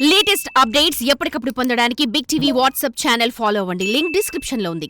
Latest updates ఎప్పటికప్పుడు పొందడానికి big TV WhatsApp channel follow అవ్వండి. లింక్ డిస్క్రిప్షన్ లో ఉంది.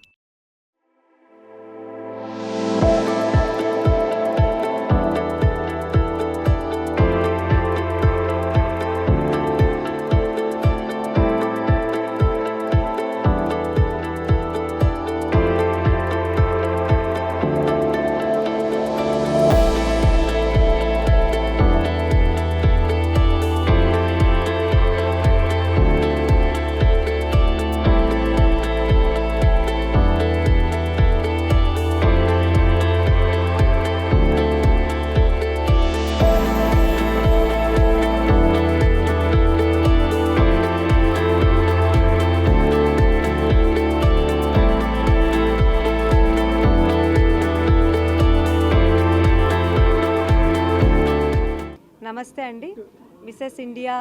నమస్తే అండి. మిసెస్ ఇండియా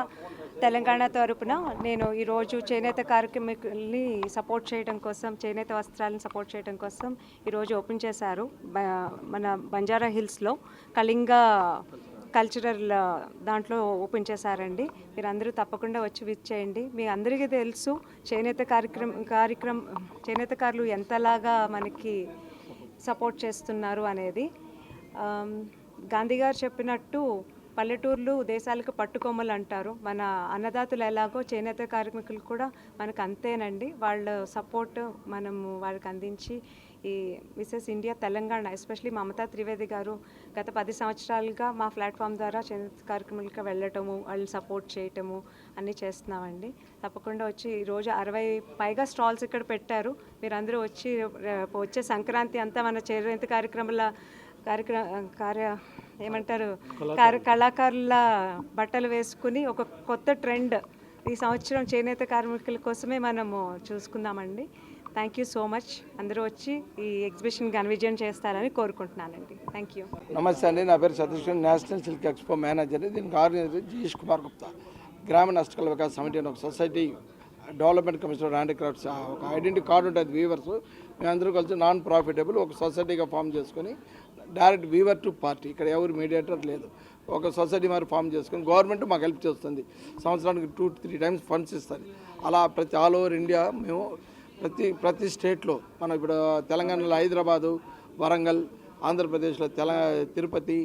తెలంగాణ తరపున నేను ఈరోజు చేనేత కార్యక్రమాన్ని సపోర్ట్ చేయడం కోసం, చేనేత వస్త్రాలను సపోర్ట్ చేయడం కోసం ఈరోజు ఓపెన్ చేశారు మన బంజారా హిల్స్లో కళింగ కల్చరల్ దాంట్లో ఓపెన్ చేశారండి. మీరు అందరూ తప్పకుండా వచ్చి విజిట్ చేయండి. మీ అందరికీ తెలుసు చేనేతకారులు ఎంతలాగా మనకి సపోర్ట్ చేస్తున్నారు అనేది. గాంధీ గారు చెప్పినట్టు పల్లెటూర్లు దేశాలకు పట్టుకొమ్మలు అంటారు. మన అన్నదాతలు ఎలాగో చేనేత కార్మికులు కూడా మనకు అంతేనండి. వాళ్ళ సపోర్ట్ మనము వాళ్ళకి అందించి ఈ Mrs India Telangana especially Mamata Trivedi గారు గత 10 సంవత్సరాలుగా మా ప్లాట్ఫామ్ ద్వారా చేనేత కార్యక్రమాలకు వెళ్ళటము, వాళ్ళు సపోర్ట్ చేయటము అన్నీ చేస్తున్నామండి. తప్పకుండా వచ్చి ఈరోజు 60 పైగా స్టాల్స్ ఇక్కడ పెట్టారు. మీరందరూ వచ్చే సంక్రాంతి అంతా మన చేనేత కళాకారుల బట్టలు వేసుకుని ఒక కొత్త ట్రెండ్ ఈ సంవత్సరం చేనేత కార్మికుల కోసమే మనము చూసుకుందామండి. Thank you so much. అందరూ వచ్చి ఈ ఎగ్జిబిషన్ ఘనవిజయం చేస్తారని కోరుకుంటున్నానండి. Thank you. నమస్తే అండి. నా పేరు Satish, national silk expo manager. దీనికి ఆర్గనైజర్ జీష్ కుమార్ గుప్తా. గ్రామీణ హస్తకళ వికాస్ సమితి అని ఒక సొసైటీ, డెవలప్మెంట్ కమిషన్ హ్యాండిక్రాఫ్ట్స్ ఒక ఐడెంటిటీ కార్డు ఉంటుంది. వీవర్స్ మేమందరూ కలిసి నాన్ ప్రాఫిటబుల్ ఒక సొసైటీగా ఫామ్ చేసుకొని డైరెక్ట్ వీవర్ టు పార్టీ, ఇక్కడ ఎవరు మీడియేటర్ లేదు, ఒక సొసైటీ మరి ఫామ్ చేసుకొని గవర్నమెంట్ మాకు హెల్ప్ చేస్తుంది. సంవత్సరానికి 2-3 టైమ్స్ ఫండ్స్ ఇస్తుంది. అలా ఆల్ ఓవర్ ఇండియా మేము ప్రతి స్టేట్లో, మనం ఇప్పుడు తెలంగాణలో హైదరాబాదు, వరంగల్, ఆంధ్రప్రదేశ్లో తిరుపతి,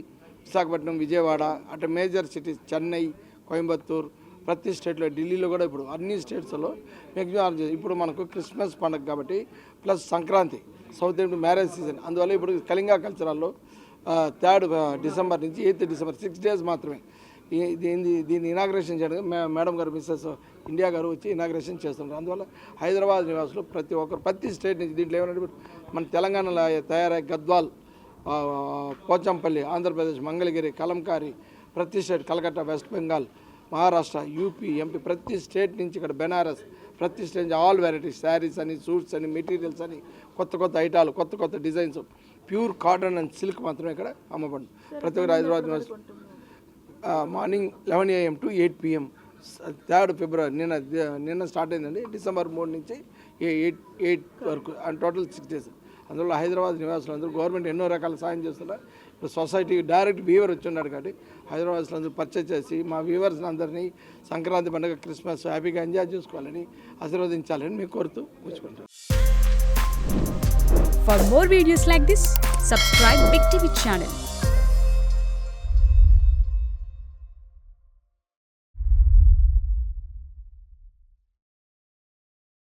విశాఖపట్నం, విజయవాడ, అటు మేజర్ సిటీస్ చెన్నై, కోయంబత్తూర్, ప్రతి స్టేట్లో, ఢిల్లీలో కూడా ఇప్పుడు అన్ని స్టేట్స్లో మ్యాక్సిమం. ఇప్పుడు మనకు క్రిస్మస్ పండుగ కాబట్టి plus Sankranti, south Indian marriage season, అందువల్ల ఇప్పుడు కళింగ కల్చరల్లో 3 డిసెంబర్ నుంచి 8 డిసెంబర్ 6 డేస్ మాత్రమే దీన్ని ఇనాగ్రేషన్ చేయడం మేడం గారు మిస్సెస్ ఇండియా గారు వచ్చి ఇనాగ్రేషన్ చేస్తున్నారు. అందువల్ల హైదరాబాద్ నివాసులు ప్రతి స్టేట్ నుంచి దీంట్లో ఏమంటే మన తెలంగాణలో తయారై గద్వాల్, పోచంపల్లి, ఆంధ్రప్రదేశ్ మంగళగిరి, కలంకారీ, ప్రతి state, Calcutta, west Bengal, Maharashtra, UP, MP, ప్రతి స్టేట్ నుంచి ఇక్కడ బెనారస్, ప్రతి స్టేట్ నుంచి ఆల్ వెరైటీస్, శారీస్ అని, సూట్స్ అని, మెటీరియల్స్ అని, కొత్త ఐటాలు, కొత్త designs, pure cotton and silk మాత్రమే ఇక్కడ అమ్మబడుతుంది. ప్రతి ఒక్కరు Hyderabad morning 11 AM to 8 PM 3 ఫిబ్రవరి నిన్న స్టార్ట్ అయిందండి. డిసెంబర్ 3 నుంచి 8 వరకు అండ్ టోటల్ 6 డేస్. అందువల్ల హైదరాబాద్ నివాసులు అందరూ గవర్నమెంట్ ఎన్నో రకాల సాయం చేస్తున్నారు. ఇప్పుడు సొసైటీకి డైరెక్ట్ వీవర్ వచ్చి ఉన్నాడు కాబట్టి హైదరాబాద్లో అందరూ పర్చేజ్ చేసి మా వీవర్స్ అందరినీ సంక్రాంతి పండుగ, క్రిస్మస్ హ్యాపీగా ఎంజాయ్ చేసుకోవాలని, ఆశీర్వదించాలని మీకు కోరుతూ కూర్చుకుంటాను. For more videos like this, subscribe Big TV channel.